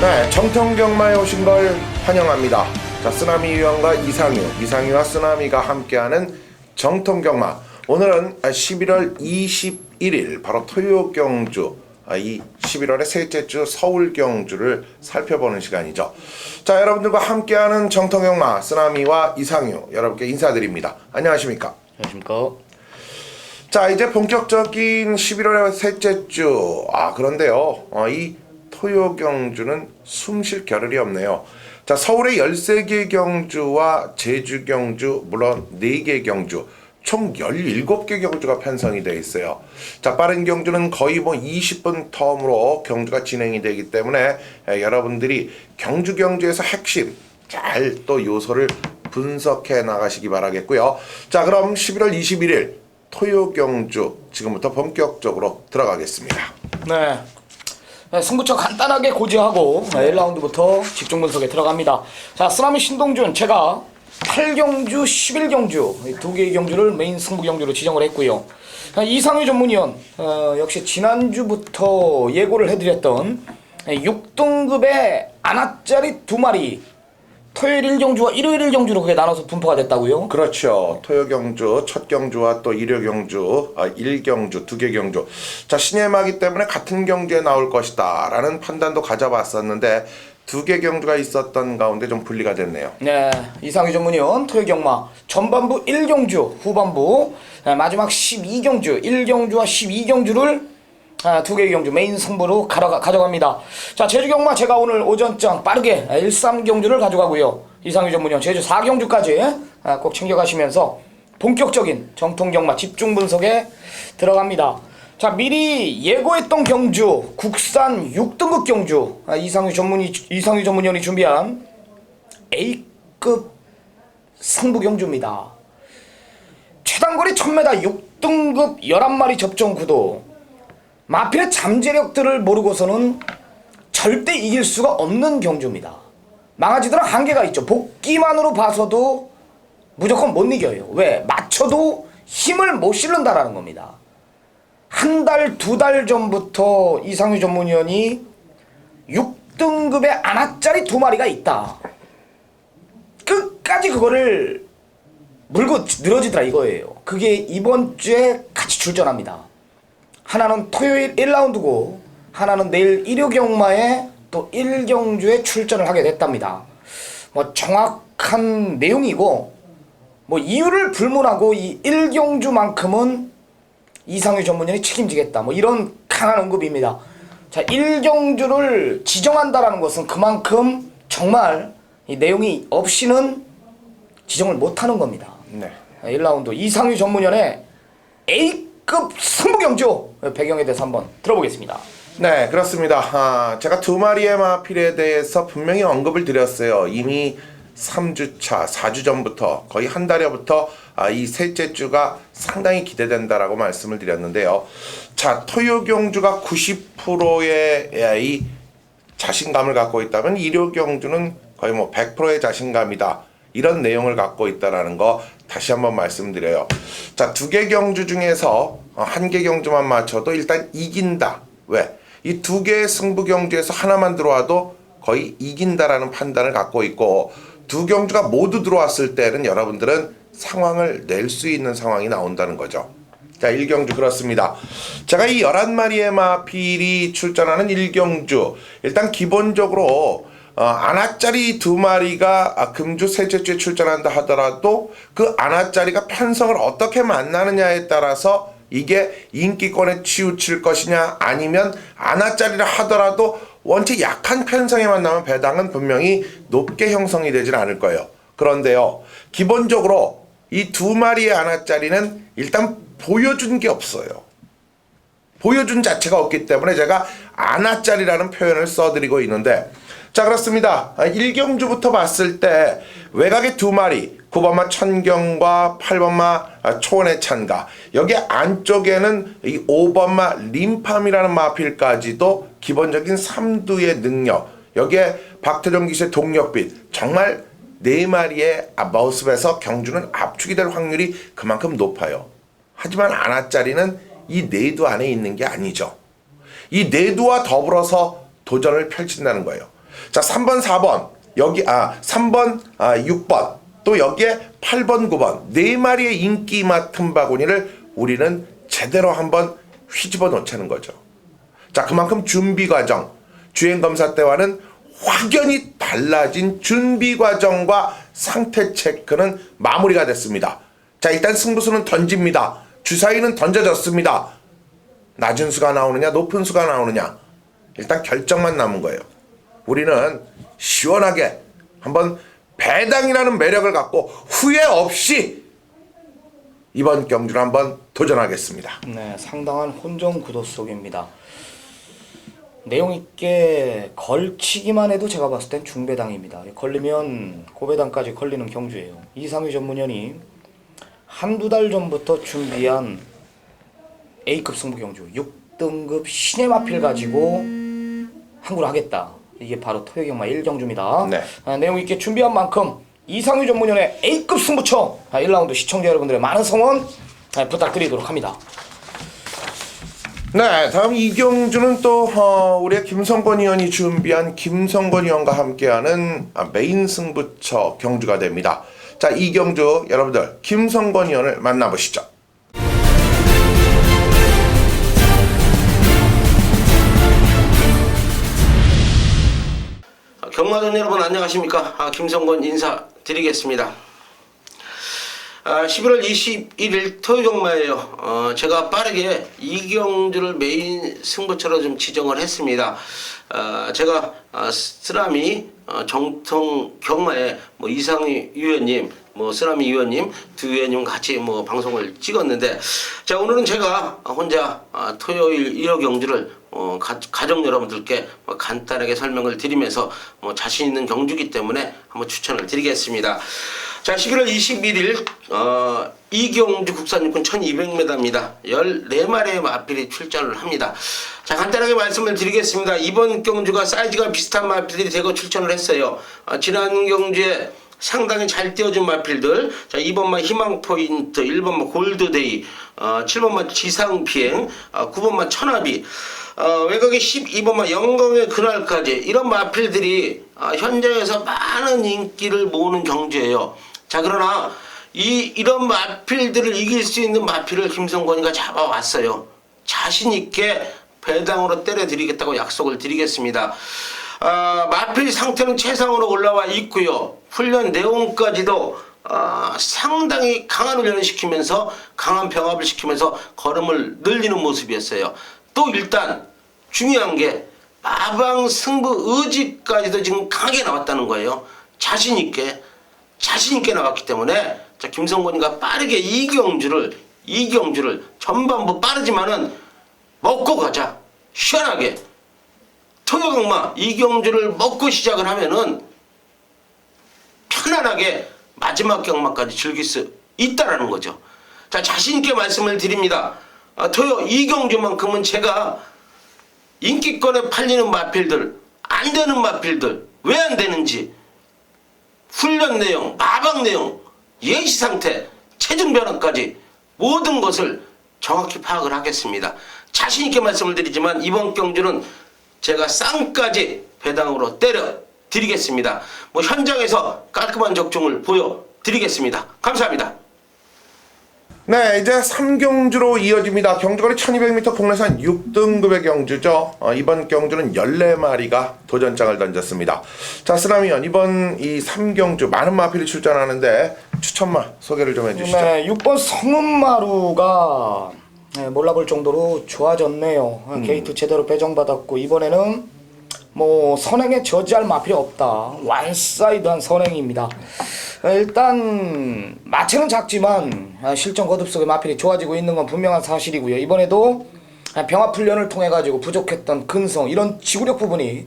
네, 정통경마에 오신 걸 환영합니다. 자, 쓰나미 위원과 이상유와 쓰나미가 함께하는 정통경마. 오늘은 11월 21일 바로 토요경주, 이 11월의 셋째 주 서울경주를 살펴보는 시간이죠. 자, 여러분들과 함께하는 정통경마 쓰나미와 이상유 여러분께 인사드립니다. 안녕하십니까? 안녕하십니까? 자, 이제 본격적인 11월의 셋째 주. 그런데요, 이 토요경주는 숨쉴 겨를이 없네요. 자, 서울의 13개 경주와 제주 경주, 물론 4개 경주, 총 17개 경주가 편성이 되어 있어요. 자, 빠른 경주는 거의 20분 텀으로 경주가 진행이 되기 때문에 여러분들이 경주에서 핵심 잘 또 요소를 분석해 나가시기 바라겠고요. 자, 그럼 11월 21일 토요경주 지금부터 본격적으로 들어가겠습니다. 네. 승부처 간단하게 고지하고 1라운드부터 집중 분석에 들어갑니다. 자, 쓰나미 신동준 제가 8경주, 11경주 두 개의 경주를 메인 승부 경주로 지정을 했고요. 이상유 전문위원 역시 지난주부터 예고를 해드렸던 6등급의 아나짜리 2마리 토요일 1경주와 일요일 1경주로 그게 나눠서 분포가 됐다고요? 그렇죠. 토요경주, 첫 경주와 또 일요경주, 1경주, 2개 경주. 자, 신의 마기 때문에 같은 경주에 나올 것이다 라는 판단도 가져봤었는데 2개 경주가 있었던 가운데 좀 분리가 됐네요. 네, 이상유 전문위원 토요경마 전반부 1경주, 후반부 마지막 12경주, 1경주와 12경주를 두 개의 경주 메인 승부로 가져갑니다. 자, 제주경마 제가 오늘 오전장 빠르게 13경주를 가져가고요. 이상유 전문위원 제주 4경주까지 꼭 챙겨가시면서 본격적인 정통경마 집중 분석에 들어갑니다. 자, 미리 예고했던 경주 국산 6등급 경주 이상유 전문위원이 준비한 A급 승부 경주입니다. 최단거리 1000m 6등급 11마리 접종 구도. 마필의 잠재력들을 모르고서는 절대 이길 수가 없는 경주입니다. 망아지들은 한계가 있죠. 복기만으로 봐서도 무조건 못 이겨요. 왜? 맞춰도 힘을 못 실른다라는 겁니다. 한 달, 2달 전부터 이상유 전문위원이 6등급의 아나짜리 2마리가 있다. 끝까지 그거를 물고 늘어지더라 이거예요. 그게 이번 주에 같이 출전합니다. 하나는 토요일 1라운드고 하나는 내일 일요경마에 또 1경주에 출전을 하게 됐답니다. 정확한 내용이고 이유를 불문하고 이 1경주만큼은 이상유 전문위원이 책임지겠다 이런 강한 언급입니다. 자, 1경주를 지정한다라는 것은 그만큼 정말 이 내용이 없이는 지정을 못하는 겁니다. 네. 1라운드 이상유 전문위원의 A급 승부경주 배경에 대해서 한번 들어보겠습니다. 네, 그렇습니다. 제가 2마리의 마필에 대해서 분명히 언급을 드렸어요. 이미 3주차, 4주 전부터 거의 한 달여부터 이 셋째 주가 상당히 기대된다라고 말씀을 드렸는데요. 자, 토요경주가 90%의 이 자신감을 갖고 있다면 일요경주는 거의 100%의 자신감이다. 이런 내용을 갖고 있다라는 거 다시 한번 말씀드려요. 자, 2개 경주 중에서 1개 경주만 맞춰도 일단 이긴다. 왜? 이 2개의 승부 경주에서 하나만 들어와도 거의 이긴다라는 판단을 갖고 있고 2경주가 모두 들어왔을 때는 여러분들은 상황을 낼 수 있는 상황이 나온다는 거죠. 자, 1경주 그렇습니다. 제가 이 11마리의 마필이 출전하는 1경주 일단 기본적으로 아나짜리 2마리가 금주 셋째 주에 출전한다 하더라도 그 아나짜리가 편성을 어떻게 만나느냐에 따라서 이게 인기권에 치우칠 것이냐 아니면 아나짜리라 하더라도 원체 약한 편성에 만나면 배당은 분명히 높게 형성이 되진 않을 거예요. 그런데요, 기본적으로 이 2마리의 아나짜리는 일단 보여준 게 없어요. 보여준 자체가 없기 때문에 제가 아나짜리라는 표현을 써드리고 있는데, 자, 그렇습니다. 1경주부터 봤을 때 외곽의 2마리 9번마 천경과 8번마 초원의 찬가, 여기 안쪽에는 이 5번마 림팜이라는 마필까지도 기본적인 3두의 능력, 여기에 박태정 기수의 동력빛, 정말 4마리의 모습에서 경주는 압축이 될 확률이 그만큼 높아요. 하지만 아나짜리는 이 4두 안에 있는 게 아니죠. 이 4두와 더불어서 도전을 펼친다는 거예요. 자, 3번, 4번 여기 3번, 6번 또 여기에 8번, 9번 네 마리의 인기 맡은 바구니를 우리는 제대로 한번 휘집어 놓자는 거죠. 자, 그만큼 준비 과정, 주행 검사 때와는 확연히 달라진 준비 과정과 상태 체크는 마무리가 됐습니다. 자, 일단 승부수는 던집니다. 주사위는 던져졌습니다. 낮은 수가 나오느냐 높은 수가 나오느냐 일단 결정만 남은 거예요. 우리는 시원하게 한번 배당이라는 매력을 갖고 후회 없이 이번 경주를 한번 도전하겠습니다. 네, 상당한 혼전 구도 속입니다. 내용 있게 걸치기만 해도 제가 봤을 땐 중배당입니다. 걸리면 고배당까지 걸리는 경주예요. 2, 3위 전문연이 한두 달 전부터 준비한 A급 승부 경주 6등급 신의 마필 가지고 항구를 하겠다. 이게 바로 토요경마 1경주입니다. 네. 내용 있게 준비한 만큼 이상규 전문연의 A급 승부처 1라운드 시청자 여러분들의 많은 성원 부탁드리도록 합니다. 네, 다음 이경주는 또 우리의 김성권 의원이 준비한 김성권 의원과 함께하는 메인 승부처 경주가 됩니다. 자, 이경주 여러분들 김성권 의원을 만나보시죠. 경마전 여러분 안녕하십니까? 김성권 인사드리겠습니다. 11월 21일 토요경마예요. 제가 빠르게 이경주를 메인 승부처로 좀 지정을 했습니다. 제가 쓰라미 정통 경마에 이상희 위원님, 쓰라미 위원님 두 위원님 같이 방송을 찍었는데, 자, 오늘은 제가 혼자 토요일 1호 경주를 가족 여러분들께 간단하게 설명을 드리면서 자신 있는 경주기 때문에 한번 추천을 드리겠습니다. 자, 11월 21일 이경주 국산 육군 1200m입니다. 14마리의 마필이 출전을 합니다. 자, 간단하게 말씀을 드리겠습니다. 이번 경주가 사이즈가 비슷한 마필들이 대거 출전을 했어요. 지난 경주에 상당히 잘 띄워준 마필들, 자, 2번만 희망포인트, 1번만 골드데이, 7번만 지상비행, 9번만 천하비, 외곽에 12번만 영광의 그날까지, 이런 마필들이 현장에서 많은 인기를 모으는 경주예요. 자, 그러나 이런 마필들을 이길 수 있는 마필을 김성권이가 잡아왔어요. 자신있게 배당으로 때려드리겠다고 약속을 드리겠습니다. 마필 상태는 최상으로 올라와 있고요. 훈련 내용까지도 상당히 강한 훈련을 시키면서 강한 병합을 시키면서 걸음을 늘리는 모습이었어요. 또 일단 중요한 게 마방 승부 의지까지도 지금 강하게 나왔다는 거예요. 자신있게 나왔기 때문에, 자, 김성권이가 빠르게 이경주를 전반부 빠르지만은 먹고 가자, 시원하게 토요경마 이경주를 먹고 시작을 하면은 편안하게 마지막 경마까지 즐길 수 있다라는 거죠. 자, 자신있게 말씀을 드립니다. 토요 이경주만큼은 제가 인기권에 팔리는 마필들, 안 되는 마필들, 왜 안 되는지, 훈련 내용, 마방 내용, 예시 상태, 체중 변화까지 모든 것을 정확히 파악을 하겠습니다. 자신있게 말씀을 드리지만 이번 경주는 제가 쌍까지 배당으로 때려 드리겠습니다. 현장에서 깔끔한 적중을 보여드리겠습니다. 감사합니다. 네, 이제 3경주로 이어집니다. 경주거리 1200m 국내산 6등급의 경주죠. 이번 경주는 14마리가 도전장을 던졌습니다. 자, 쓰라미원, 이번 이 3경주 많은 마필이 출전하는데 추천마 소개를 좀 해주시죠. 네, 6번 성은마루가 몰라볼 정도로 좋아졌네요. 게이트 제대로 배정받았고, 이번에는 선행에 저지할 마필이 없다. 완사이드한 선행입니다. 일단 마체는 작지만 실전 거듭 속에 마필이 좋아지고 있는 건 분명한 사실이고요. 이번에도 병합 훈련을 통해 가지고 부족했던 근성, 이런 지구력 부분이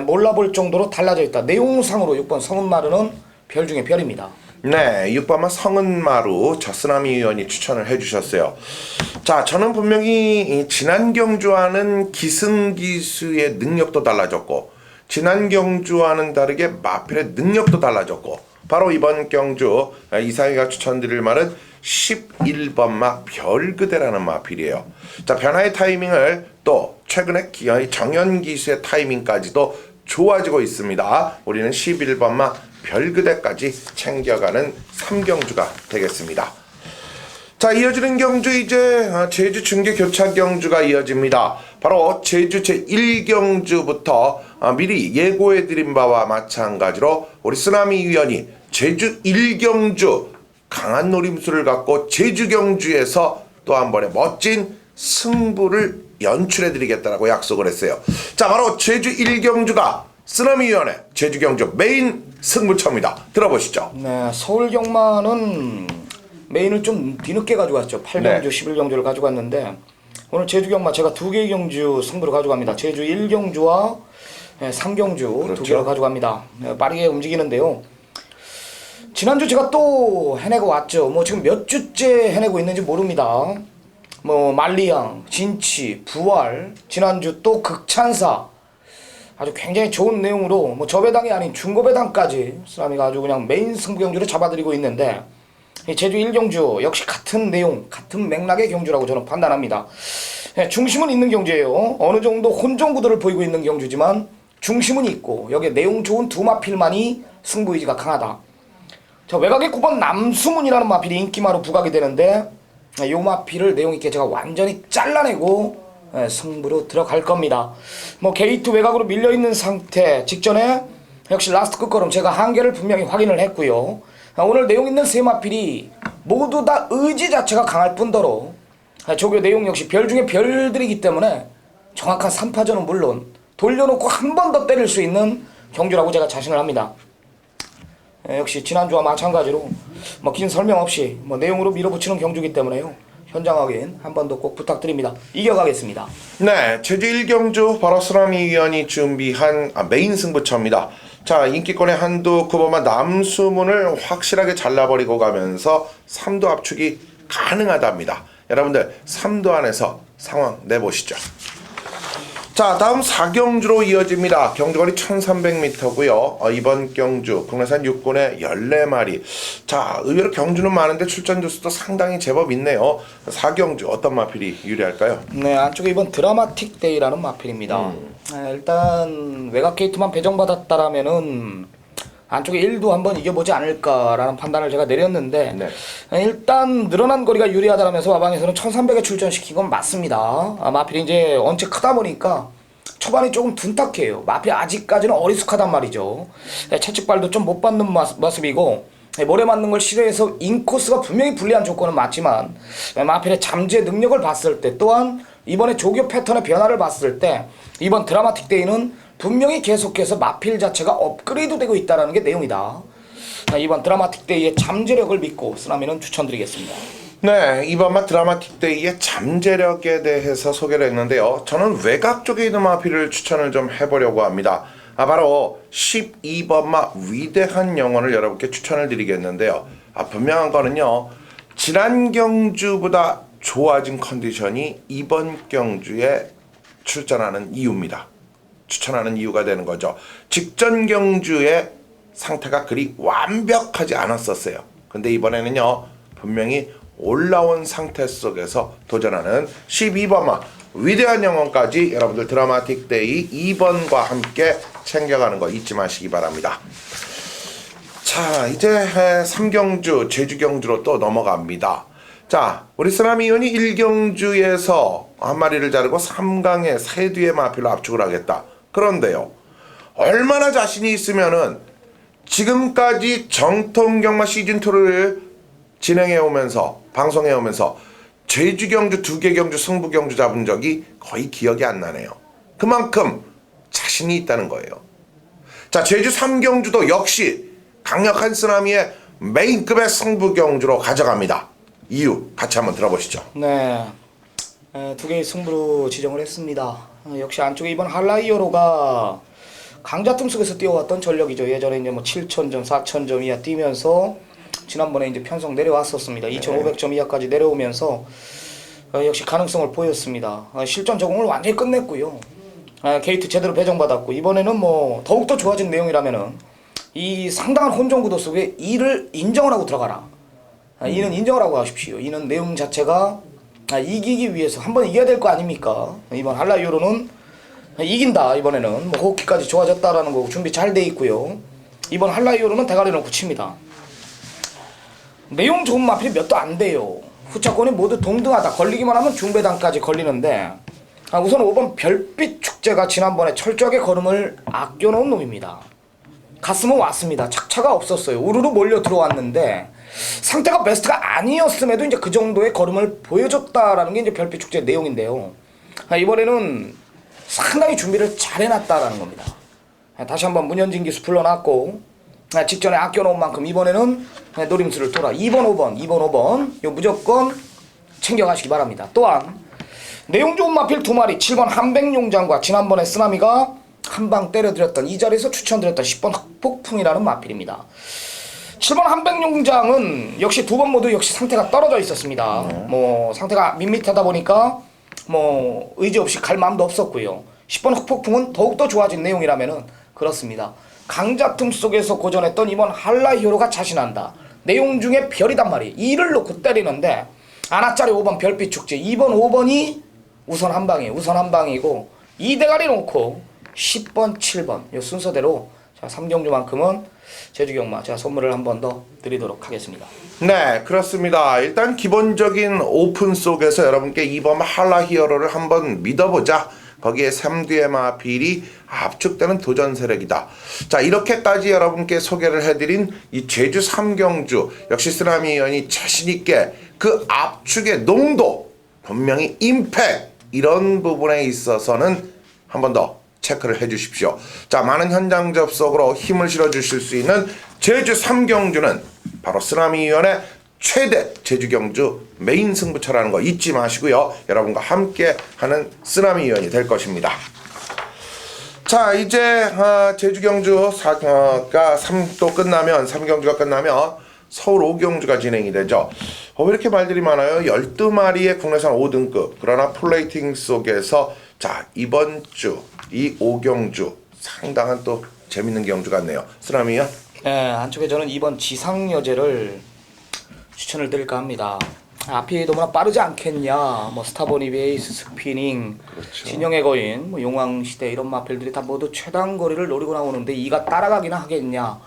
몰라볼 정도로 달라져 있다. 내용상으로 6번 성은마루는 별 중에 별입니다. 네, 6번만 성은마루 저스나미 의원이 추천을 해주셨어요. 자, 저는 분명히 지난 경주와는 기승기수의 능력도 달라졌고, 지난 경주와는 다르게 마필의 능력도 달라졌고, 바로 이번 경주 이상희가 추천드릴 말은 11번마 별그대라는 마필이에요. 자, 변화의 타이밍을 또 최근에 정현기수의 타이밍까지도 좋아지고 있습니다. 우리는 11번마 별그대까지 챙겨가는 3경주가 되겠습니다. 자, 이어지는 경주 이제 제주 중계 교차 경주가 이어집니다. 바로 제주 제1경주부터 미리 예고해드린 바와 마찬가지로 우리 쓰나미 위원이 제주 1경주 강한 노림수를 갖고 제주 경주에서 또 한 번의 멋진 승부를 연출해드리겠다라고 약속을 했어요. 자, 바로 제주 1경주가 쓰나미 위원의 제주 경주 메인 승부처입니다. 들어보시죠. 네, 서울 경마는 메인을 좀 뒤늦게 가져왔죠. 8경주, 네. 11경주를 가져갔는데 오늘 제주 경마 제가 2개의 경주 승부를 가져갑니다. 제주 1경주와 3경주 그렇죠. 2개를 가져갑니다. 빠르게 움직이는데요. 지난주 제가 또 해내고 왔죠. 뭐 지금 몇 주째 해내고 있는지 모릅니다. 뭐 만리양, 진치, 부활, 지난주 또 극찬사, 아주 굉장히 좋은 내용으로 뭐 저배당이 아닌 중고배당까지 쓰나미가 아주 그냥 메인 승부 경주를 잡아드리고 있는데 이 제주 1경주 역시 같은 내용, 같은 맥락의 경주라고 저는 판단합니다. 중심은 있는 경주예요. 어느 정도 혼종 구도를 보이고 있는 경주지만 중심은 있고 여기에 내용 좋은 두 마필만이 승부 의지가 강하다. 저 외곽의 9번 남수문이라는 마필이 인기마로 부각이 되는데 이 마필을 내용 있게 제가 완전히 잘라내고 승부로 들어갈 겁니다. 뭐 게이트 외곽으로 밀려있는 상태 직전에 역시 라스트 끝걸음 제가 한계를 분명히 확인을 했고요. 오늘 내용 있는 세 마필이 모두 다 의지 자체가 강할 뿐더러 조교 내용 역시 별 중에 별들이기 때문에 정확한 3파전은 물론 돌려놓고 한 번 더 때릴 수 있는 경주라고 제가 자신을 합니다. 역시 지난주와 마찬가지로 뭐 긴 설명 없이 뭐 내용으로 밀어붙이는 경주이기 때문에요. 현장 확인 한 번 더 꼭 부탁드립니다. 이겨가겠습니다. 네, 제주 1경주 바로 쓰나미 위원이 준비한 메인 승부처입니다. 자, 인기권의 한두 9번마 남수문을 확실하게 잘라버리고 가면서 3도 압축이 가능하답니다. 여러분들 3도 안에서 상황 내보시죠. 자, 다음 4경주로 이어집니다. 경주거리 1300m고요. 이번 경주 국내산 6군의 14마리. 자, 의외로 경주는 많은데 출전 주수도 상당히 제법 있네요. 4경주 어떤 마필이 유리할까요? 네, 안쪽에 이번 드라마틱 데이라는 마필입니다. 일단 외곽 게이트만 배정받았다라면은 안쪽에 1도 한번 이겨보지 않을까라는 판단을 제가 내렸는데 네. 일단 늘어난 거리가 유리하다라면서 와방에서는 1300에 출전시킨 건 맞습니다. 마필이 이제 언체 크다 보니까 초반이 조금 둔탁해요. 마필이 아직까지는 어리숙하단 말이죠. 채찍발도 좀 못 받는 모습이고 모래 맞는 걸 싫어해서 인코스가 분명히 불리한 조건은 맞지만 마필의 잠재 능력을 봤을 때 또한 이번에 조교 패턴의 변화를 봤을 때 이번 드라마틱 데이는 분명히 계속해서 마필 자체가 업그레이드 되고 있다는 게 내용이다. 이번 드라마틱 데이의 잠재력을 믿고 쓰나미는 추천드리겠습니다. 네, 이번마 드라마틱 데이의 잠재력에 대해서 소개를 했는데요. 저는 외곽 쪽에 있는 마필을 추천을 좀 해보려고 합니다. 바로 12번마 위대한 영혼을 여러분께 추천을 드리겠는데요. 분명한 거는요. 지난 경주보다 좋아진 컨디션이 이번 경주에 출전하는 이유입니다. 추천하는 이유가 되는 거죠. 직전 경주의 상태가 그리 완벽하지 않았었어요. 근데 이번에는요. 분명히 올라온 상태 속에서 도전하는 12번마 위대한 영혼까지 여러분들 드라마틱 데이 2번과 함께 챙겨가는 거 잊지 마시기 바랍니다. 자, 이제 3경주 제주 경주로 또 넘어갑니다. 자, 우리 쓰나미 위원이 1경주에서 한 마리를 자르고 3강에 세 뒤의 마필로 압축을 하겠다. 그런데요, 얼마나 자신이 있으면은 지금까지 정통경마 시즌2를 진행해 오면서 방송해 오면서 제주 경주 2개 경주 승부 경주 잡은 적이 거의 기억이 안 나네요. 그만큼 자신이 있다는 거예요. 자, 제주 3경주도 역시 강력한 쓰나미의 메인급의 승부 경주로 가져갑니다. 이유 같이 한번 들어보시죠. 네, 2개의 승부로 지정을 했습니다. 역시 안쪽에 이번 할라이어로가 강자팀 속에서 뛰어왔던 전력이죠. 예전에 이제 뭐 7,000점, 4,000점 이하 뛰면서 지난번에 이제 편성 내려왔었습니다. 2,500점 이하까지 내려오면서 역시 가능성을 보였습니다. 실전 적응을 완전히 끝냈고요. 게이트 제대로 배정받았고 이번에는 뭐 더욱더 좋아진 내용이라면은 이 상당한 혼종 구도 속에 이를 인정을 하고 들어가라. 이는 인정을 하고 하십시오. 이는 내용 자체가 이기기 위해서 한번 이겨야 될 거 아닙니까? 이번 할라이어로는 이긴다. 이번에는 뭐 호흡기까지 좋아졌다라는 거고 준비 잘 돼 있고요. 이번 한라이오로는 대가리 놓고 칩니다. 내용 좋은 마필이 몇 도 안 돼요. 후차권이 모두 동등하다. 걸리기만 하면 중배당까지 걸리는데 우선 5번 별빛 축제가 지난번에 철저하게 걸음을 아껴놓은 놈입니다. 갔으면 왔습니다. 착차가 없었어요. 우르르 몰려 들어왔는데 상태가 베스트가 아니었음에도 이제 그 정도의 걸음을 보여줬다라는 게 이제 별빛 축제 내용인데요. 이번에는 상당히 준비를 잘 해놨다라는 겁니다. 다시 한번 문현진 기수 불러놨고 직전에 아껴놓은 만큼 이번에는 노림수를 돌아 2번 5번 이거 무조건 챙겨가시기 바랍니다. 또한 내용 좋은 마필 2마리 7번 한백용장과 지난번에 쓰나미가 한방 때려드렸던 이 자리에서 추천드렸던 10번 흑폭풍이라는 마필입니다. 7번 한백용장은 역시 2번 모두 역시 상태가 떨어져 있었습니다. 뭐 상태가 밋밋하다 보니까 뭐 의지 없이 갈 마음도 없었고요. 10번 흑폭풍은 더욱더 좋아진 내용이라면은 그렇습니다. 강자 틈 속에서 고전했던 이번 한라히어로가 자신한다. 내용 중에 별이단 말이에요. 이를 놓고 때리는데 아나짜리 5번 별빛 축제 2번 5번이 우선 한방이에요. 우선 한방이고 이 대가리 놓고 10번 7번 이 순서대로 자 3경주만큼은 제주경마 제가 선물을 한 번 더 드리도록 하겠습니다. 네, 그렇습니다. 일단 기본적인 오픈 속에서 여러분께 이번 한라히어로를 한번 믿어보자. 거기에 3뒤의 마필이 압축되는 도전 세력이다. 자, 이렇게까지 여러분께 소개를 해드린 이 제주 3경주 역시 쓰나미 의원이 자신있게 그 압축의 농도 분명히 임팩 이런 부분에 있어서는 한 번 더 체크를 해주십시오. 자, 많은 현장 접속으로 힘을 실어주실 수 있는 제주 3경주는 바로 쓰나미 위원의 최대 제주경주 메인 승부처라는 거 잊지 마시고요. 여러분과 함께 하는 쓰나미 위원이 될 것입니다. 자, 이제 제주경주가 3또 끝나면 3경주가 끝나면 서울 5경주가 진행이 되죠. 왜 이렇게 말들이 많아요? 12마리의 국내산 5등급 그러나 플레이팅 속에서 자 이번 주 이 5경주 상당한 또 재밌는 경주 같네요. 쓰나미요? 네, 한쪽에 저는 이번 지상여제를 추천을 드릴까 합니다. 앞이 너무나 빠르지 않겠냐. 뭐 스타보니 베이스 스피닝, 그렇죠. 진영의 거인, 뭐 용왕시대 이런 마필들이 다 모두 최단 거리를 노리고 나오는데 이가 따라가기나 하겠냐.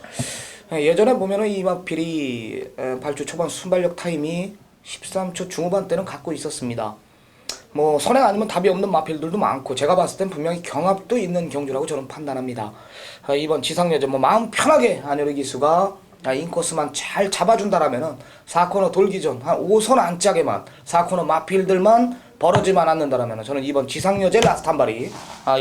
예전에 보면은 이 마필이 발주 초반 순발력 타임이 13초 중후반 때는 갖고 있었습니다. 뭐 선행 아니면 답이 없는 마필들도 많고 제가 봤을 땐 분명히 경합도 있는 경주라고 저는 판단합니다. 이번 지상여제 뭐 마음 편하게 안효리 기수가 인코스만 잘 잡아준다라면은 4코너 돌기 전 한 5선 안짝에만 4코너 마필들만 벌어지만 않는다라면 저는 이번 지상여제 라스트 한 발이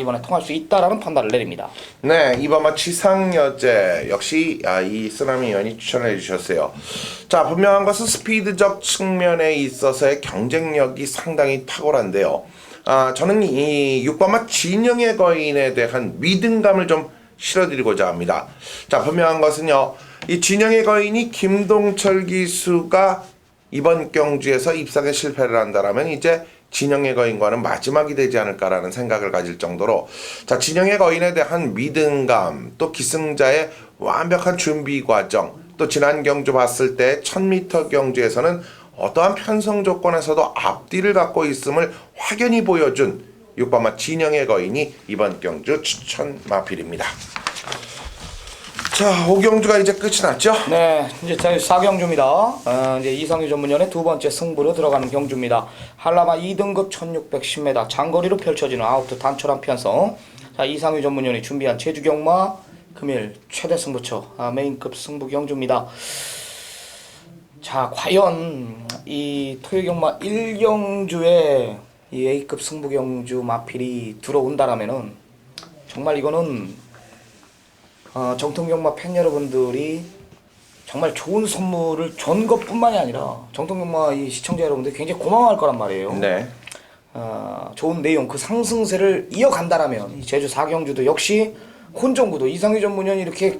이번에 통할 수 있다라는 판단을 내립니다. 네, 이번 지상여제 역시 이 쓰나미 위원이 추천해 주셨어요. 자, 분명한 것은 스피드적 측면에 있어서의 경쟁력이 상당히 탁월한데요. 저는 이 6번마 진영의 거인에 대한 믿음감을 좀 실어드리고자 합니다. 자, 분명한 것은요. 이 진영의 거인이 김동철 기수가 이번 경주에서 입상에 실패를 한다라면 이제 진영의 거인과는 마지막이 되지 않을까라는 생각을 가질 정도로 자 진영의 거인에 대한 믿음감 또 기승자의 완벽한 준비 과정 또 지난 경주 봤을 때 1000m 경주에서는 어떠한 편성 조건에서도 앞뒤를 갖고 있음을 확연히 보여준 6번마 진영의 거인이 이번 경주 추천 마필입니다. 자, 5경주가 이제 끝이 났죠? 네, 이제 4경주입니다. 이제 이상규 전문위원의 두 번째 승부로 들어가는 경주입니다. 한라마 2등급 1610m 장거리로 펼쳐지는 아웃도 단촐한 편성. 자, 이상규 전문위원이 준비한 제주경마 금일 최대 승부처 메인급 승부 경주입니다. 자, 과연 이 토요경마 1경주에 이 A급 승부 경주 마필이 들어온다라면은 정말 이거는 정통경마 팬 여러분들이 정말 좋은 선물을 준 것뿐만이 아니라 정통경마 이 시청자 여러분들 굉장히 고마워할 거란 말이에요. 네. 좋은 내용 그 상승세를 이어간다라면 이 제주 4경주도 역시 혼종구도 이상규 전문위원이 이렇게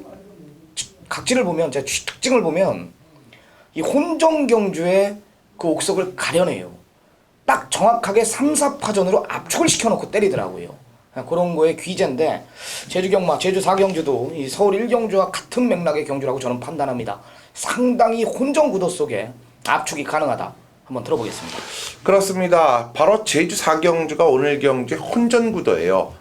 각지를 보면 제가 특징을 보면 이 혼종경주의 그 옥석을 가려내요. 딱 정확하게 3, 4파전으로 압축을 시켜놓고 때리더라고요. 그런 거에 귀재인데 제주경마, 제주 4경주도 이 서울 1경주와 같은 맥락의 경주라고 저는 판단합니다. 상당히 혼전구도 속에 압축이 가능하다. 한번 들어보겠습니다. 그렇습니다. 바로 제주 4경주가 오늘 경주의 혼전구도예요.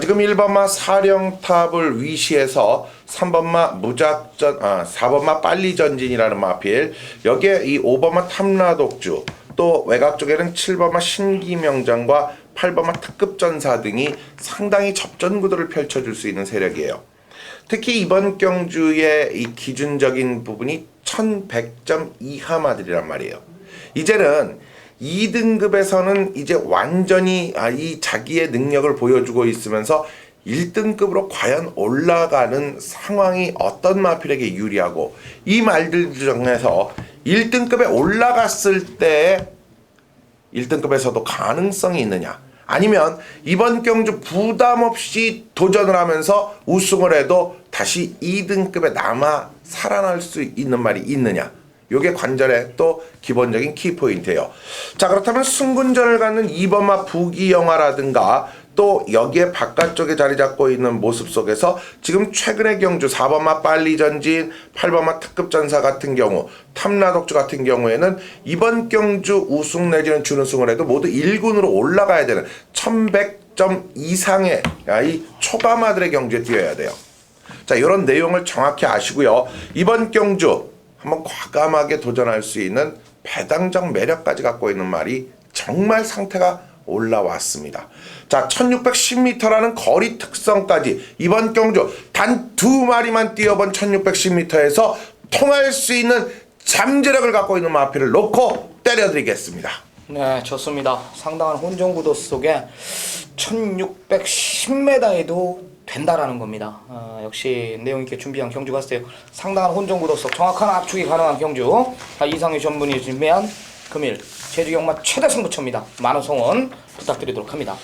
지금 1번마 사령탑을 위시해서 3번마 무작전, 4번마 빨리 전진이라는 마필, 여기에 이 5번마 탐라독주, 또 외곽 쪽에는 7번마 신기명장과 8번마 특급전사 등이 상당히 접전 구도를 펼쳐줄 수 있는 세력이에요. 특히 이번 경주의 이 기준적인 부분이 1100점 이하마들이란 말이에요. 이제는 2등급에서는 이제 완전히 이 자기의 능력을 보여주고 있으면서 1등급으로 과연 올라가는 상황이 어떤 마필에게 유리하고, 이 말들 중에서 1등급에 올라갔을 때 1등급에서도 가능성이 있느냐, 아니면 이번 경주 부담 없이 도전을 하면서 우승을 해도 다시 2등급에 남아 살아날 수 있는 말이 있느냐, 요게 관절의 또 기본적인 키포인트예요. 자, 그렇다면 승군전을 갖는 2번마 부기영화라든가 또 여기에 바깥쪽에 자리 잡고 있는 모습 속에서 지금 최근의 경주 4번마 빨리 전진, 8번마 특급전사 같은 경우, 탐라독주 같은 경우에는 이번 경주 우승 내지는 준우승을 해도 모두 1군으로 올라가야 되는 1100점 이상의 이 초바마들의 경주에 뛰어야 돼요. 자, 이런 내용을 정확히 아시고요. 이번 경주 한번 과감하게 도전할 수 있는 배당적 매력까지 갖고 있는 말이 정말 상태가 올라왔습니다. 자, 1610m라는 거리 특성까지 이번 경주 단 2마리만 뛰어본 1610m에서 통할 수 있는 잠재력을 갖고 있는 마필을 놓고 때려드리겠습니다. 네, 좋습니다. 상당한 혼종구도 속에 1610m에도 된다라는 겁니다. 역시 내용 있게 준비한 경주 같아요. 상당한 혼종구도 속 정확한 압축이 가능한 경주. 이상의 전문이 준비한 금일 제주경마 최대 승부처입니다. 많은 성원 부탁드리도록 합니다.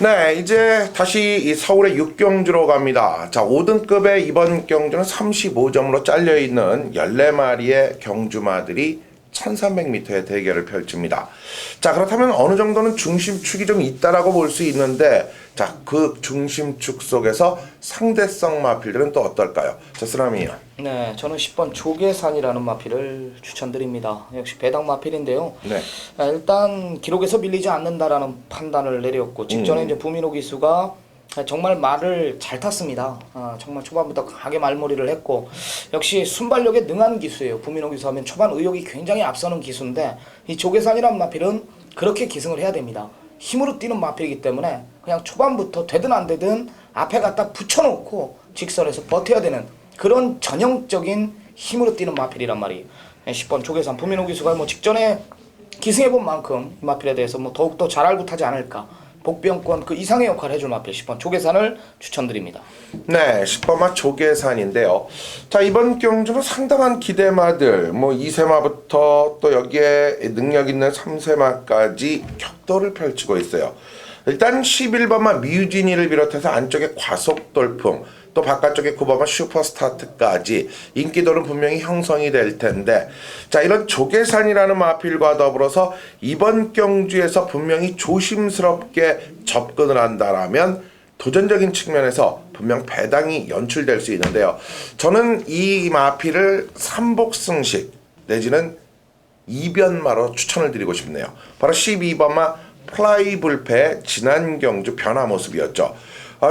네, 이제 다시 이 서울의 6경주로 갑니다. 자, 5등급의 이번 경주는 35점으로 잘려있는 14마리의 경주마들이 1300m의 대결을 펼칩니다. 자, 그렇다면 어느 정도는 중심축이 좀 있다라고 볼 수 있는데, 자, 그 중심축 속에서 상대성 마필들은 또 어떨까요? 자, 쓰라미요. 네, 저는 10번 조계산이라는 마필을 추천드립니다. 역시 배당 마필인데요. 네. 일단 기록에서 밀리지 않는다라는 판단을 내렸고, 직전에 이제 부민호 기수가 정말 말을 잘 탔습니다. 정말 초반부터 강하게 말머리를 했고, 역시 순발력에 능한 기수예요. 부민호 기수 하면 초반 의욕이 굉장히 앞서는 기수인데, 이 조계산이라는 마필은 그렇게 기승을 해야 됩니다. 힘으로 뛰는 마필이기 때문에 그냥 초반부터 되든 안 되든 앞에 갖다 붙여놓고 직선에서 버텨야 되는 그런 전형적인 힘으로 뛰는 마필이란 말이에요. 10번 조계산 부민호 기수가 뭐 직전에 기승해본 만큼 이 마필에 대해서 뭐 더욱더 잘 알고 타지 않을까. 복병권 그 이상의 역할을 해줄 마필 10번 조계산을 추천드립니다. 네, 10번마 조계산인데요. 자, 이번 경주는 상당한 기대마들, 뭐 2세마부터 또 여기에 능력 있는 3세마까지 격돌을 펼치고 있어요. 일단 11번마 뮤지니를 비롯해서 안쪽에 과속돌풍, 또 바깥쪽에 9번마 슈퍼스타트까지 인기도는 분명히 형성이 될 텐데, 자, 이런 조계산이라는 마필과 더불어서 이번 경주에서 분명히 조심스럽게 접근을 한다라면 도전적인 측면에서 분명 배당이 연출될 수 있는데요. 저는 이 마필을 삼복승식 내지는 이변마로 추천을 드리고 싶네요. 바로 12번마 플라이불패의 지난 경주 변화 모습이었죠.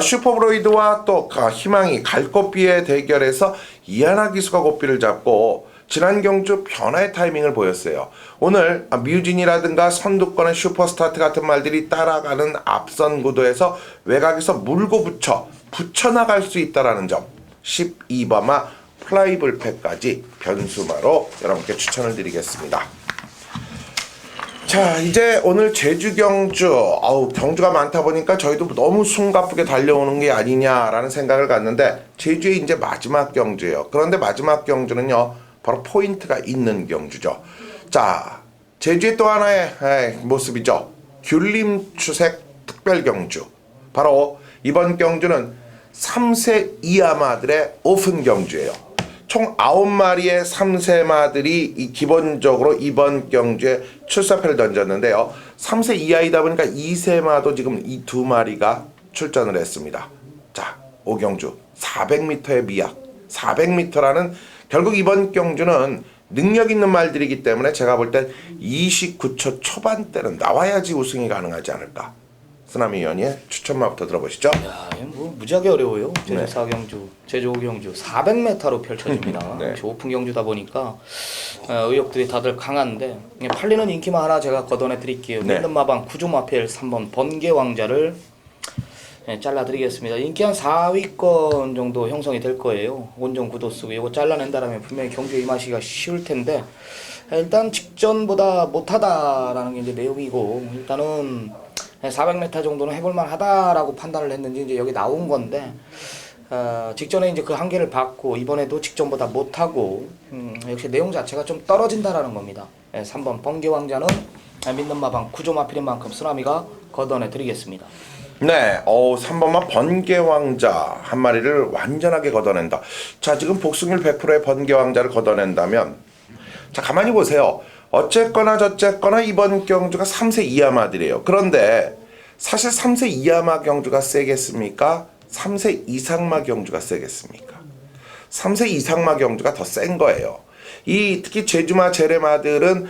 슈퍼브로이드와 또 희망이 갈꽃비의 대결에서 이하나 기수가 고삐를 잡고 지난 경주 변화의 타이밍을 보였어요. 오늘 뮤진이라든가 선두권의 슈퍼스타트 같은 말들이 따라가는 앞선 구도에서 외곽에서 물고 붙여나갈 수 있다는 점, 12번마 플라이불패까지 변수마로 여러분께 추천을 드리겠습니다. 자, 이제 오늘 제주 경주, 경주가 많다 보니까 저희도 너무 숨가쁘게 달려오는 게 아니냐라는 생각을 갖는데, 제주의 이제 마지막 경주예요. 그런데 마지막 경주는요, 바로 포인트가 있는 경주죠. 자, 제주의 또 하나의 모습이죠. 귤림추색 특별 경주. 바로 이번 경주는 3세 이하마들의 오픈 경주예요. 총 9마리의 3세마들이 기본적으로 이번 경주에 출사표를 던졌는데요. 3세 이하이다 보니까 2세마도 지금 이 2마리가 출전을 했습니다. 자, 5경주 400m의 미약, 400m라는 결국 이번 경주는 능력 있는 말들이기 때문에 제가 볼 땐 29초 초반대는 나와야지 우승이 가능하지 않을까. 쓰나미 위원의 추천마부터 들어보시죠. 야, 이거 뭐 무지하게 어려워요. 제주 4경주, 제주 5경주 400m로 펼쳐집니다. 네. 오픈 경주다 보니까 의욕들이 다들 강한데 팔리는 인기만 하나 제가 걷어내 드릴게요. 네. 믿는 마방 구조마필 3번 번개 왕자를 잘라드리겠습니다. 인기 한 4위권 정도 형성이 될 거예요. 원정 구도 쓰고 이거 잘라낸다라면 분명히 경주에 임하시기가 쉬울 텐데 일단 직전보다 못하다라는 게 이제 내용이고 일단은 400m 정도는 해볼만 하다라고 판단을 했는지 이제 여기 나온 건데 직전에 이제 그 한계를 받고 이번에도 직전보다 못하고 역시 내용 자체가 좀 떨어진다라는 겁니다. 3번 번개 왕자는 믿는 마방 구조마필인 만큼 쓰나미가 걷어내 드리겠습니다. 네, 3번만 번개왕자 한 마리를 완전하게 걷어낸다. 자, 지금 복승률 100%의 번개왕자를 걷어낸다면, 자, 가만히 보세요. 어쨌거나 저쨌거나 이번 경주가 3세 이하마들이에요. 그런데 사실 3세 이하마 경주가 세겠습니까? 3세 이상마 경주가 세겠습니까? 3세 이상마 경주가 더 센 거예요. 특히 제주마 제레마들은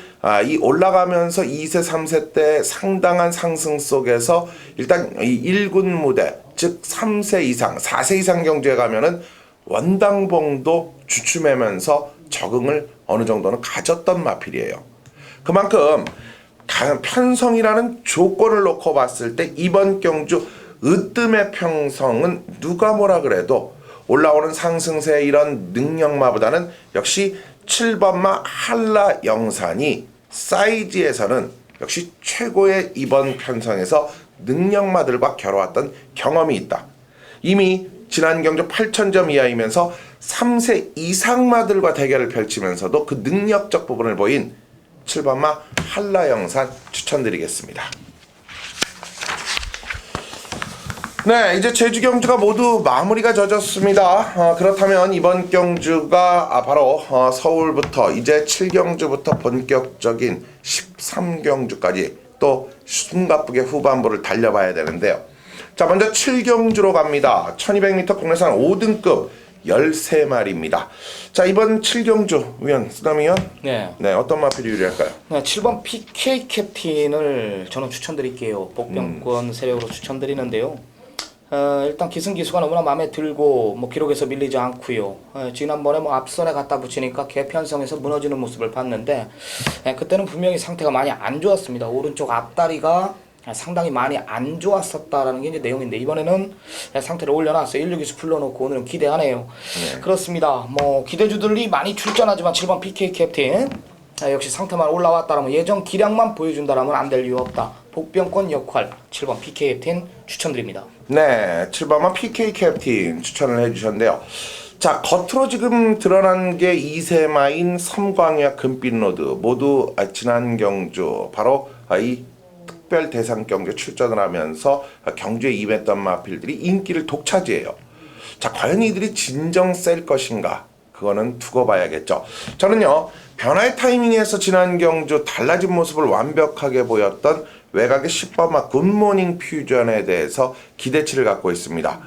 이 올라가면서 2세 3세 때 상당한 상승 속에서 일단 이 1군 무대 즉 3세 이상 4세 이상 경주에 가면은 원당봉도 주춤하면서 적응을 어느 정도는 가졌던 마필이에요. 그만큼 편성이라는 조건을 놓고 봤을 때 이번 경주 으뜸의 편성은 누가 뭐라 그래도 올라오는 상승세의 이런 능력마보다는 역시 7번마 한라 영산이 사이즈에서는 역시 최고의 이번 편성에서 능력마들과 겨뤄왔던 경험이 있다. 이미 지난 경주 8,000점 이하이면서 3세 이상마들과 대결을 펼치면서도 그 능력적 부분을 보인 7번마 한라 영산 추천드리겠습니다. 네, 이제 제주 경주가 모두 마무리가 젖었습니다. 그렇다면 이번 경주가 바로 서울부터 이제 7경주부터 본격적인 13경주까지 또 숨가쁘게 후반부를 달려봐야 되는데요. 자, 먼저 7경주로 갑니다. 1200m 국내산 5등급 13마리입니다. 자, 이번 7경주 위원, 쓰나미 위원? 네. 네, 어떤 마필이 유리할까요? 네, 7번 PK 캡틴을 저는 추천드릴게요. 복병권 세력으로 추천드리는데요. 일단 기승기수가 너무나 마음에 들고 기록에서 밀리지 않고요. 지난번에 앞선에 갖다 붙이니까 개편성에서 무너지는 모습을 봤는데 그때는 분명히 상태가 많이 안 좋았습니다. 오른쪽 앞다리가 상당히 많이 안 좋았었다라는 게 이제 내용인데 이번에는 상태를 올려놨어요. 162수 풀러놓고 오늘은 기대하네요. 네. 그렇습니다. 기대주들이 많이 출전하지만 7번 PK 캡틴 역시 상태만 올라왔다라면 예전 기량만 보여준다라면 안 될 이유 없다. 복병권 역할 7번 PK 캡틴 추천드립니다. 네, 7번만 PK 캡틴 추천을 해주셨는데요. 자, 겉으로 지금 드러난 게 2세마인 섬광야 금빛로드 모두 지난 경주 바로 이 특별 대상 경주에 출전을 하면서 경주에 임했던 마필들이 인기를 독차지해요. 자, 과연 이들이 진정 셀 것인가? 그거는 두고 봐야겠죠. 저는요, 변화의 타이밍에서 지난 경주 달라진 모습을 완벽하게 보였던 외곽의 10번마 굿모닝 퓨전에 대해서 기대치를 갖고 있습니다.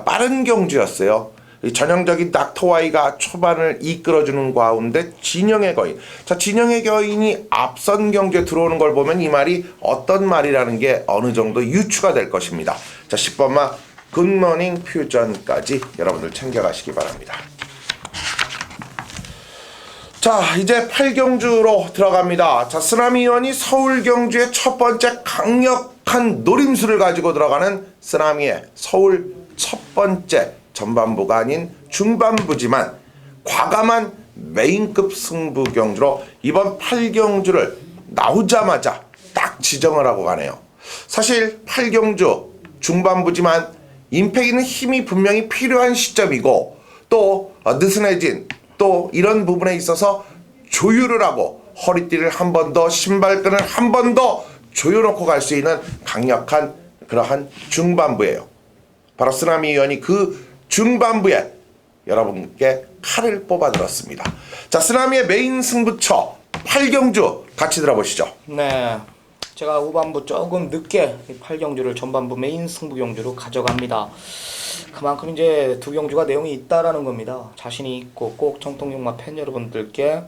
빠른 경주였어요. 전형적인 닥터와이가 초반을 이끌어주는 가운데 진영의 거인. 자, 진영의 거인이 앞선 경주에 들어오는 걸 보면 이 말이 어떤 말이라는 게 어느 정도 유추가 될 것입니다. 자, 10번마 굿모닝 퓨전까지 여러분들 챙겨가시기 바랍니다. 자, 이제 8경주로 들어갑니다. 자, 쓰나미 위원이 서울 경주의 첫 번째 강력한 노림수를 가지고 들어가는 쓰나미의 서울 첫 번째 전반부가 아닌 중반부지만 과감한 메인급 승부 경주로 이번 8경주를 나오자마자 딱 지정을 하고 가네요. 사실 8경주 중반부지만 임팩 있는 힘이 분명히 필요한 시점이고 또 느슨해진 또 이런 부분에 있어서 조율을 하고 허리띠를 한 번 더 신발끈을 한 번 더 조여놓고 갈 수 있는 강력한 그러한 중반부예요. 바로 쓰나미 위원이 그 중반부에 여러분께 칼을 뽑아들었습니다. 자, 쓰나미의 메인 승부처 8경주 같이 들어보시죠. 네, 제가 후반부 조금 늦게 8경주를 전반부 메인 승부 경주로 가져갑니다. 그만큼 이제 두 경주가 내용이 있다라는 겁니다. 자신이 있고 꼭 정통용마 팬 여러분들께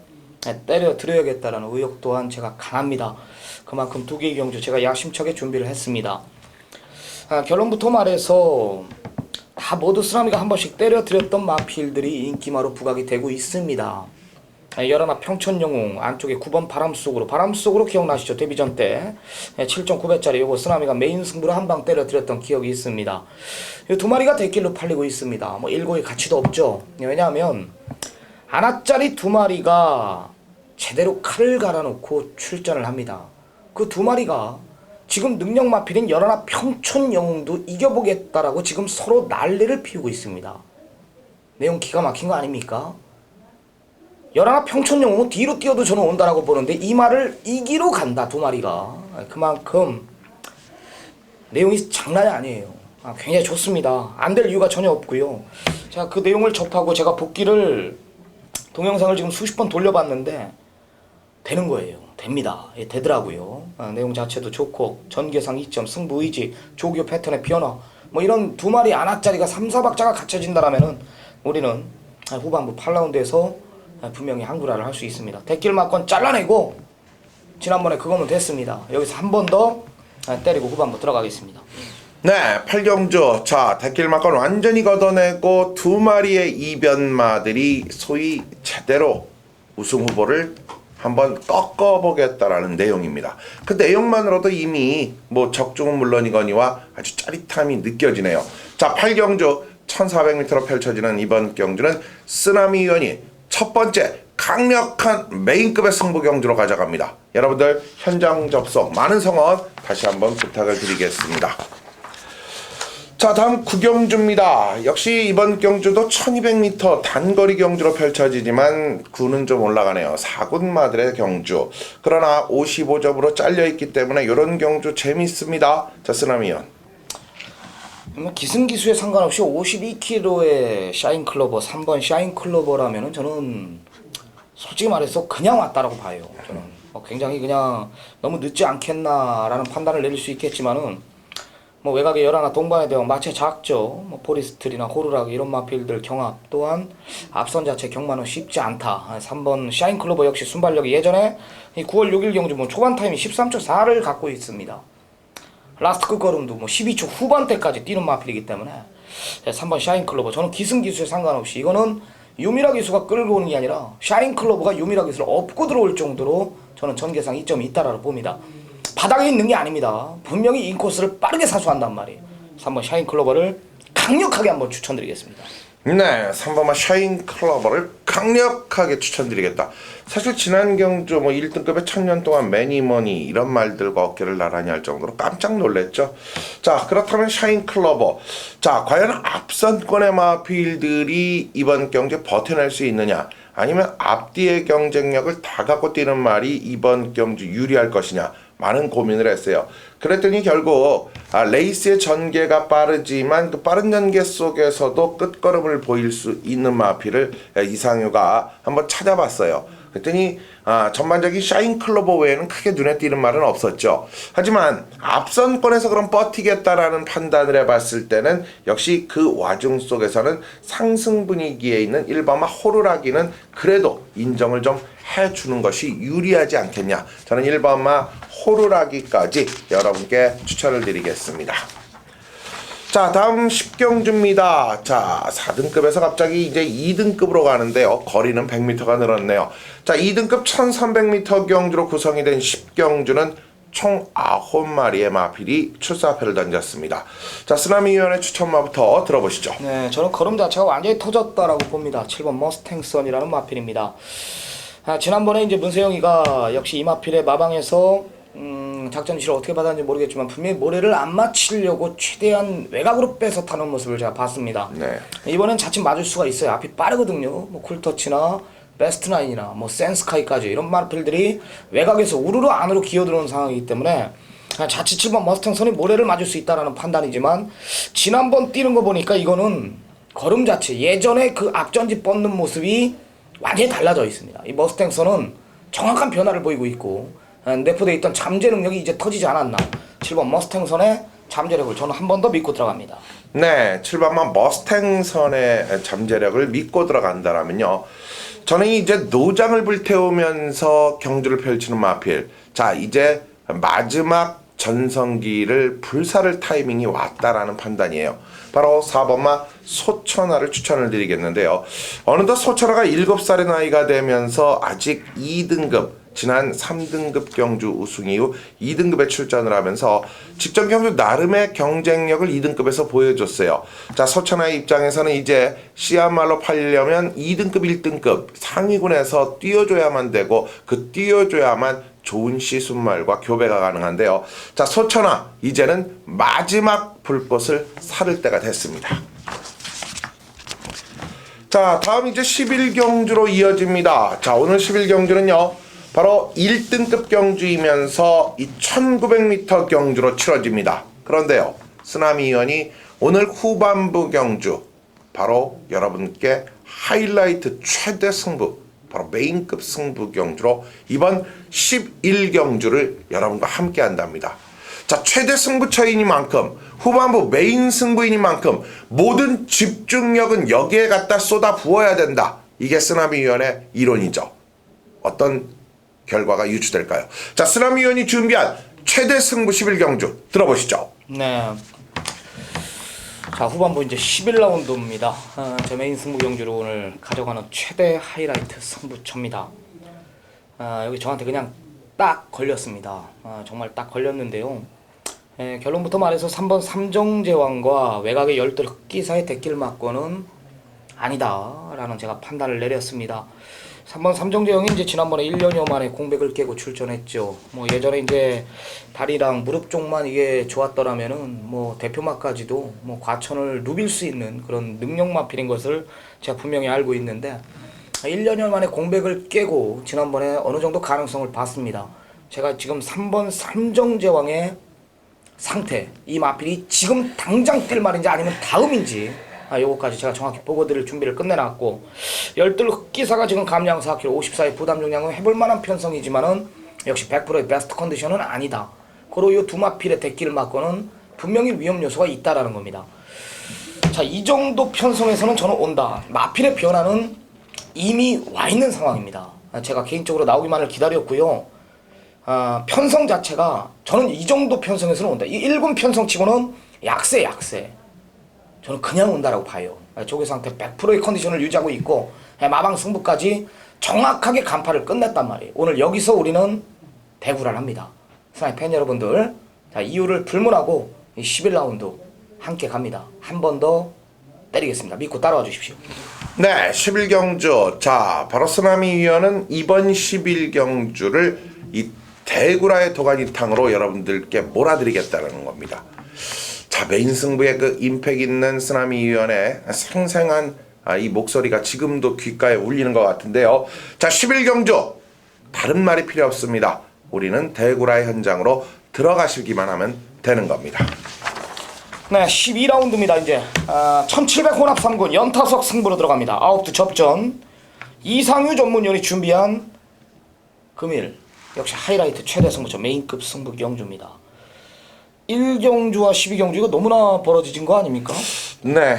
때려 드려야겠다라는 의욕 또한 제가 강합니다. 그만큼 두 개의 경주 제가 야심차게 준비를 했습니다. 결론부터 말해서 다 모두 쓰나미가 한 번씩 때려드렸던 마필들이 인기마로 부각이 되고 있습니다. 열하나 평천영웅 안쪽에 9번 바람속으로 기억나시죠? 데뷔전 때 7.9배짜리 요거 쓰나미가 메인 승부로 한 방 때려드렸던 기억이 있습니다. 이 두 마리가 대길로 팔리고 있습니다. 뭐 일고의 가치도 없죠. 왜냐하면 하나짜리 두 마리가 제대로 칼을 갈아놓고 출전을 합니다. 그 두 마리가 지금 능력 마필인 열하나 평천영웅도 이겨보겠다라고 지금 서로 난리를 피우고 있습니다. 내용 기가 막힌 거 아닙니까? 열하나 평천영웅은 뒤로 뛰어도 저는 온다라고 보는데 이 말을 이기러 간다 두 마리가. 그만큼 내용이 장난이 아니에요. 굉장히 좋습니다. 안 될 이유가 전혀 없고요. 자, 그 내용을 접하고 제가 복귀를 동영상을 지금 수십 번 돌려봤는데 되는 거예요. 됩니다. 예, 되더라고요. 내용 자체도 좋고 전개상 이점, 승부 의지, 조교 패턴의 변화 뭐 이런 두 마리 안아짜리가 3, 4박자가 갖춰진다라면은 우리는 후반부 8라운드에서 분명히 한구라를 할 수 있습니다. 대길 막건 잘라내고 지난번에 그거면 됐습니다. 여기서 한 번 더 때리고 후반부 들어가겠습니다. 네, 팔경주. 자, 대길막건 완전히 걷어내고 두 마리의 이변마들이 소위 제대로 우승 후보를 한번 꺾어보겠다라는 내용입니다. 그 내용만으로도 이미 뭐 적중은 물론이거니와 아주 짜릿함이 느껴지네요. 자, 팔경주 1400m로 펼쳐지는 이번 경주는 쓰나미 위원이 첫 번째 강력한 메인급의 승부 경주로 가져갑니다. 여러분들 현장 접속 많은 성원 다시 한번 부탁을 드리겠습니다. 자, 다음 구경주입니다. 역시 이번 경주도 1200m 단거리 경주로 펼쳐지지만 구는 좀 올라가네요. 4군마들의 경주. 그러나 55점으로 잘려있기 때문에 이런 경주 재밌습니다. 자, 쓰나미 위원. 기승기수에 상관없이 52kg의 샤인클로버 3번 샤인클로버라면은 저는 솔직히 말해서 그냥 왔다라고 봐요. 저는 굉장히 그냥 너무 늦지 않겠나라는 판단을 내릴 수 있겠지만은 뭐 외곽의 열하나 동반에 대한 마체 작죠. 뭐 포리스트리나 호루라기 이런 마필들 경합 또한 앞선 자체 경마는 쉽지 않다. 3번 샤인클로버 역시 순발력이 예전에 9월 6일 경주 뭐 초반 타임이 13.4를 갖고 있습니다. 라스트 끝걸음도 뭐 12초 후반대까지 뛰는 마필이기 때문에 3번 샤인클로버 저는 기승기수에 상관없이 이거는 유미라 기수가 끌고 오는 게 아니라 샤인클로버가 유미라 기수를 업고 들어올 정도로 저는 전개상 이점이 있다라고 봅니다. 바닥에 있는 게 아닙니다. 분명히 인코스를 빠르게 사수한단 말이에요. 3번 샤인클로버를 강력하게 한번 추천드리겠습니다. 네, 3번마 샤인클로버를 강력하게 추천드리겠다. 사실 지난 경주 뭐 1등급에 1000년 동안 매니머니 이런 말들과 어깨를 나란히 할 정도로 깜짝 놀랐죠. 자, 그렇다면 샤인클로버. 자, 과연 앞선권의 마필들이 이번 경주에 버텨낼 수 있느냐, 아니면 앞뒤의 경쟁력을 다 갖고 뛰는 말이 이번 경주 유리할 것이냐, 많은 고민을 했어요. 그랬더니 결국 레이스의 전개가 빠르지만 그 빠른 전개 속에서도 끝걸음을 보일 수 있는 마필을 이상효가 한번 찾아봤어요. 그랬더니 전반적인 샤인클로버 외에는 크게 눈에 띄는 말은 없었죠. 하지만 앞선권에서 그럼 버티겠다라는 판단을 해봤을 때는 역시 그 와중 속에서는 상승 분위기에 있는 1번마 호루라기는 그래도 인정을 좀 해주는 것이 유리하지 않겠냐. 저는 1번마 호루라기까지 여러분께 추천을 드리겠습니다. 자, 다음 10경주입니다. 자, 4등급에서 갑자기 이제 2등급으로 가는데요. 거리는 100m가 늘었네요. 자, 2등급 1300m 경주로 구성이 된 10경주는 총 9마리의 마필이 출사표를 던졌습니다. 자, 쓰나미 위원의 추천마부터 들어보시죠. 네, 저는 걸음 자체가 완전히 터졌다라고 봅니다. 7번 머스탱선이라는 마필입니다. 지난번에 이제 문세영이가 역시 이 마필의 마방에서 작전 지시를 어떻게 받았는지 모르겠지만 분명히 모래를 안 맞추려고 최대한 외곽으로 빼서 타는 모습을 제가 봤습니다. 네. 이번엔 자칫 맞을 수가 있어요. 앞이 빠르거든요. 뭐 쿨터치나 베스트나인이나 뭐 센스카이까지 이런 마필들이 외곽에서 우르르 안으로 기어들어오는 상황이기 때문에 자칫 7번 머스탱선이 모래를 맞을 수 있다라는 판단이지만 지난번 뛰는 거 보니까 이거는 걸음 자체 예전에 그 앞전지 뻗는 모습이 완전히 달라져 있습니다. 이 머스탱선은 정확한 변화를 보이고 있고 내포되어 있던 잠재 능력이 이제 터지지 않았나. 7번 머스탱선의 잠재력을 저는 한 번 더 믿고 들어갑니다. 네, 7번마 머스탱선의 잠재력을 믿고 들어간다라면요, 저는 이제 노장을 불태우면서 경주를 펼치는 마필, 자, 이제 마지막 전성기를 불사를 타이밍이 왔다라는 판단이에요. 바로 4번마 소천하를 추천을 드리겠는데요. 어느덧 소천하가 7살의 나이가 되면서 아직 2등급, 지난 3등급 경주 우승 이후 2등급에 출전을 하면서 직전 경주 나름의 경쟁력을 2등급에서 보여줬어요. 자, 소천하의 입장에서는 이제 씨앗말로 팔려면 2등급, 1등급 상위군에서 뛰어줘야만 되고 그 뛰어줘야만 좋은 씨순말과 교배가 가능한데요. 자, 소천하 이제는 마지막 불꽃을 사를 때가 됐습니다. 자, 다음 이제 11경주로 이어집니다. 자, 오늘 11경주는요. 바로 1등급 경주이면서 이 1900m 경주로 치러집니다. 그런데요. 쓰나미 위원이 오늘 후반부 경주 바로 여러분께 하이라이트 최대 승부 바로 메인급 승부 경주로 이번 11경주를 여러분과 함께 한답니다. 자, 최대 승부처이니만큼 후반부 메인 승부이니만큼 모든 집중력은 여기에 갖다 쏟아 부어야 된다. 이게 쓰나미 위원의 이론이죠. 어떤 결과가 유추될까요? 자, 쓰나미 위원이 준비한 최대 승부 11경주 들어보시죠. 네. 자, 후반부 이제 11라운드입니다. 제 메인 승부 경주로 오늘 가져가는 최대 하이라이트 승부처입니다. 여기 저한테 그냥 딱 걸렸습니다. 정말 딱 걸렸는데요. 결론부터 말해서 3번 삼정제왕과 외곽의 열들 흑기사의 대길 맞고는 아니다라는 제가 판단을 내렸습니다. 3번 삼정제왕이 이제 지난번에 1년여 만에 공백을 깨고 출전했죠. 뭐 예전에 이제 다리랑 무릎 쪽만 이게 좋았더라면은 뭐 대표마까지도 뭐 과천을 누빌 수 있는 그런 능력 마필인 것을 제가 분명히 알고 있는데 1년여 만에 공백을 깨고 지난번에 어느 정도 가능성을 봤습니다. 제가 지금 3번 삼정제왕의 상태, 이 마필이 지금 당장 뛸 말인지 아니면 다음인지 요거까지 제가 정확히 보고 드릴 준비를 끝내놨고, 열둘 흑기사가 지금 감량 4kg 54의 부담 용량은 해볼만한 편성이지만은 역시 100%의 베스트 컨디션은 아니다. 그리고 이 두 마필의 대기를 맞고는 분명히 위험 요소가 있다라는 겁니다. 자, 이 정도 편성에서는 저는 온다. 마필의 변화는 이미 와 있는 상황입니다. 제가 개인적으로 나오기만을 기다렸고요. 편성 자체가 저는 이 정도 편성에서는 온다. 이 1군 편성치고는 약세. 저는 그냥 온다라고 봐요. 조개 상태 100%의 컨디션을 유지하고 있고 마방 승부까지 정확하게 간파를 끝냈단 말이에요. 오늘 여기서 우리는 대구를 합니다. 스나이 팬 여러분들, 자, 이유를 불문하고 11라운드 함께 갑니다. 한 번 더 때리겠습니다. 믿고 따라와 주십시오. 네, 11경주. 자, 바로 쓰나미 위원은 이번 11경주를 이 대구라의 도가니탕으로 여러분들께 몰아드리겠다는 겁니다. 자, 메인 승부의 그 임팩 있는 쓰나미 위원의 생생한 이 목소리가 지금도 귓가에 울리는 것 같은데요. 자, 11경주 다른 말이 필요 없습니다. 우리는 대구라의 현장으로 들어가시기만 하면 되는 겁니다. 네, 12라운드입니다. 이제 1700 혼합 3군 연타석 승부로 들어갑니다. 아홉 두 접전. 이상유 전문위원이 준비한 금일 역시 하이라이트 최대 승부처 메인급 승부 경주입니다. 1경주와 12경주 이거 너무나 벌어지진 거 아닙니까? 네,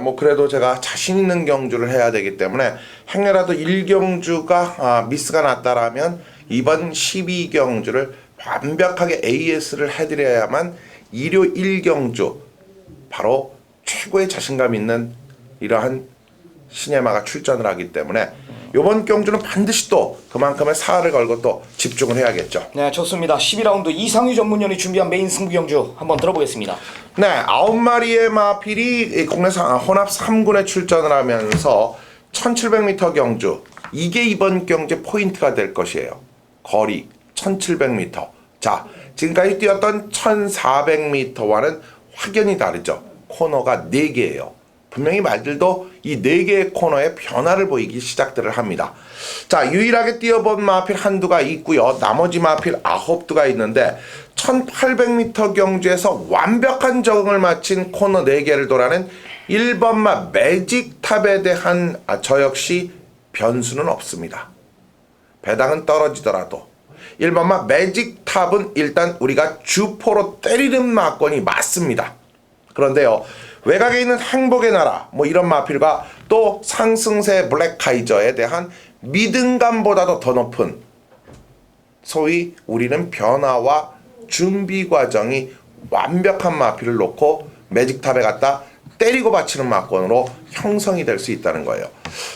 뭐 그래도 제가 자신 있는 경주를 해야 되기 때문에 행여라도 1경주가 미스가 났다라면 이번 12경주를 완벽하게 AS를 해드려야만 일요 1경주 바로 최고의 자신감 있는 이러한 시네마가 출전을 하기 때문에 이번 경주는 반드시 또 그만큼의 사활을 걸고 또 집중을 해야겠죠. 네, 좋습니다. 12라운드 이상유 전문위원이 준비한 메인 승부 경주 한번 들어보겠습니다. 네, 9마리의 마필이 국내 혼합 3군에 출전을 하면서 1700m 경주, 이게 이번 경주의 포인트가 될 것이에요. 거리 1700m. 자, 지금까지 뛰었던 1400m와는 확연히 다르죠. 코너가 4개예요. 분명히 말들도 이 4개의 코너에 변화를 보이기 시작들을 합니다. 자, 유일하게 뛰어본 마필 한두가 있고요. 나머지 마필 9두가 있는데 1800m 경주에서 완벽한 적응을 마친 코너 4개를 돌아낸 1번마 매직탑에 대한 저 역시 변수는 없습니다. 배당은 떨어지더라도 1번마 매직탑은 일단 우리가 주포로 때리는 마건이 맞습니다. 그런데요, 외곽에 있는 행복의 나라 뭐 이런 마필과 또 상승세 블랙카이저에 대한 믿음감보다도 더 높은 소위 우리는 변화와 준비 과정이 완벽한 마필을 놓고 매직탑에 갖다 때리고 받치는 마권으로 형성이 될 수 있다는 거예요.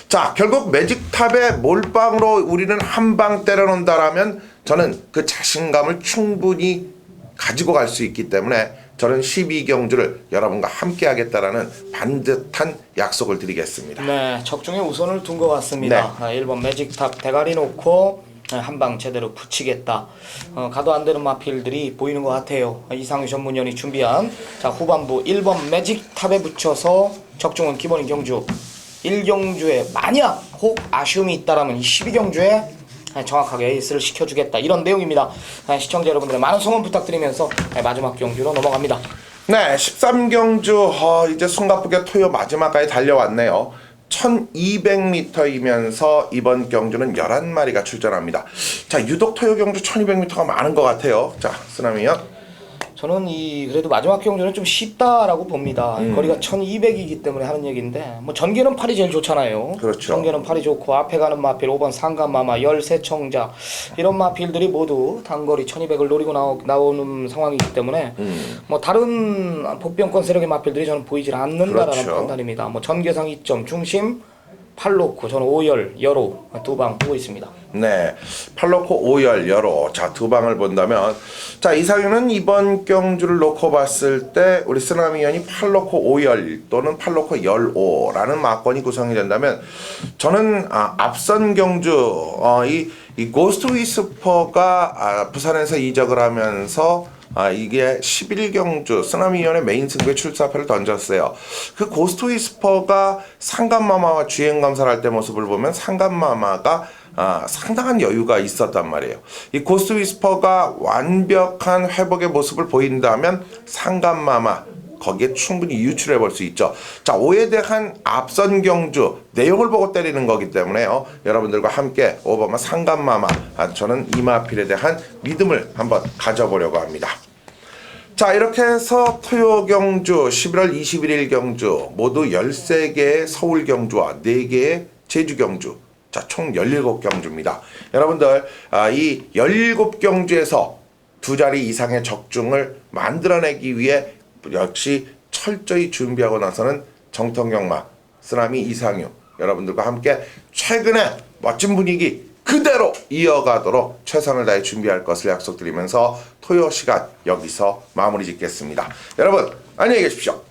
자, 결국 매직탑에 몰빵으로 우리는 한 방 때려놓는다라면 저는 그 자신감을 충분히 가지고 갈 수 있기 때문에 저는 12경주를 여러분과 함께 하겠다라는 반듯한 약속을 드리겠습니다. 네, 적중에 우선을 둔 것 같습니다. 네. 1번 매직탑 대가리 놓고 한 방 제대로 붙이겠다. 가도 안 되는 마필들이 보이는 것 같아요. 이상유 전문위원이 준비한 자 후반부 1번 매직탑에 붙여서 적중은 기본인 경주 1경주에 만약 혹 아쉬움이 있다라면 이 12경주에 정확하게 에이스를 시켜주겠다 이런 내용입니다. 시청자 여러분들의 많은 성원 부탁드리면서 마지막 경주로 넘어갑니다. 네, 13경주 이제 숨가쁘게 토요 마지막까지 달려왔네요. 1200m이면서 이번 경주는 11마리가 출전합니다. 자, 유독 토요 경주 1200m가 많은 것 같아요. 자, 쓰나미요. 저는 그래도 마지막 경주는 좀 쉽다라고 봅니다. 거리가 1200이기 때문에 하는 얘기인데 뭐 전개는 팔이 제일 좋잖아요. 그렇죠. 전개는 팔이 좋고 앞에 가는 마필 5번 상간마마 13청자 이런 마필들이 모두 단거리 1200을 노리고 나오는 상황이기 때문에 뭐 다른 복병권 세력의 마필들이 저는 보이질 않는다라는 그렇죠. 판단입니다. 뭐 전개상 2점 중심 팔 놓고 저는 5열 여로 두 방 보고 있습니다. 네, 팔 놓고 5열 여로 자, 두 방을 본다면 자, 이상윤은 이번 경주를 놓고 봤을 때 우리 쓰나미 위원이 팔 놓고 5열 또는 팔 놓고 열 5라는 마건이 구성이 된다면 저는 앞선 경주 이 고스트 위스퍼가 부산에서 이적을 하면서 이게 11경주 쓰나미 위원의 메인 승부에 출사표를 던졌어요. 그 고스트 위스퍼가 상간마마와 주행 검사를 할 때 모습을 보면 상간마마가 상당한 여유가 있었단 말이에요. 이 고스트 위스퍼가 완벽한 회복의 모습을 보인다면 상간마마 거기에 충분히 유출해 볼 수 있죠. 자, 5에 대한 앞선 경주 내용을 보고 때리는 거기 때문에요. 여러분들과 함께 5번마 상간마마 저는 이마필에 대한 믿음을 한번 가져보려고 합니다. 자, 이렇게 해서 토요 경주 11월 21일 경주 모두 13개의 서울 경주와 4개의 제주 경주 자, 총 17경주입니다. 여러분들 이 17경주에서 두 자리 이상의 적중을 만들어내기 위해 역시 철저히 준비하고 나서는 정통경마 쓰나미 이상유 여러분들과 함께 최근에 멋진 분위기 그대로 이어가도록 최선을 다해 준비할 것을 약속드리면서 토요 시간 여기서 마무리 짓겠습니다. 여러분 안녕히 계십시오.